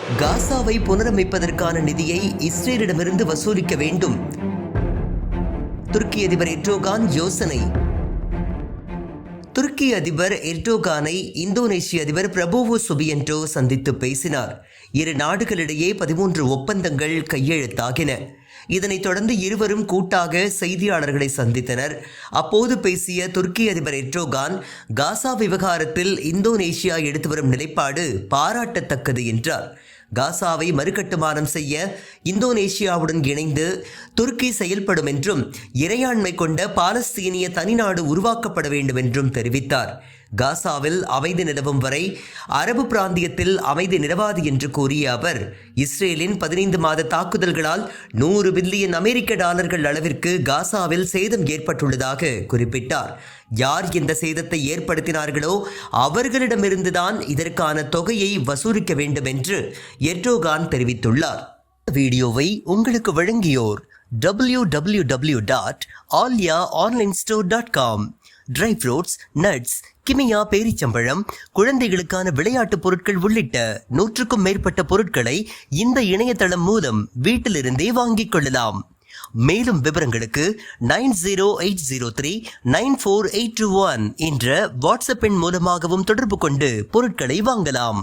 காசாவை புனரமைப்பதற்கான நிதியை இஸ்ரேலிடமிருந்து வசூலிக்க வேண்டும். துருக்கி அதிபர் எர்டோகான் யோசனை. துருக்கி அதிபர் எர்டோகானை இந்தோனேஷிய அதிபர் பிரபோவோ சுபியன்டோ சந்தித்து பேசினார். இரு நாடுகளிடையே 13 ஒப்பந்தங்கள் கையெழுத்தாகின. இதனைத் தொடர்ந்து இருவரும் கூட்டாக செய்தியாளர்களை சந்தித்தனர். அப்போது பேசிய துருக்கி அதிபர் எர்டோகான், காசா விவகாரத்தில் இந்தோனேஷியா எடுத்து வரும் நிலைப்பாடு பாராட்டத்தக்கது என்றார். காசாவை மறுகட்டுமானம் செய்ய இந்தோனேஷியாவுடன் இணைந்து துருக்கி செயல்படும் என்றும், இறையாண்மை கொண்ட பாலஸ்தீனிய தனிநாடு உருவாக்கப்பட வேண்டும் என்றும் தெரிவித்தார். காசாவில் அமைதி நிலவும் வரை அரபு பிராந்தியத்தில் அமைதி நிலவாது என்று கூறிய அவர், இஸ்ரேலின் 15 மாத தாக்குதல்களால் $100 பில்லியன் அளவிற்கு காசாவில் சேதம் ஏற்பட்டுள்ளதாக குறிப்பிட்டார். யார் இந்த சேதத்தை ஏற்படுத்தினார்களோ அவர்களிடமிருந்துதான் இதற்கான தொகையை வசூலிக்க வேண்டும் என்று எர்டோகான் தெரிவித்துள்ளார். வீடியோவை உங்களுக்கு வழங்கியோர் www.alyaonlinestore.com. ட்ரை ஃப்ரூட்ஸ், நட்ஸ், கிமியா பேரிச்சம்பழம், குழந்தைகளுக்கான விளையாட்டு பொருட்கள் உள்ளிட்ட 100க்கும் மேற்பட்ட பொருட்களை இந்த இணையதளம் மூலம் வீட்டிலிருந்தே வாங்கிக் கொள்ளலாம். மேலும் விவரங்களுக்கு 9080394821 என்ற வாட்ஸ்அப் எண் மூலமாகவும் தொடர்பு கொண்டு பொருட்களை வாங்கலாம்.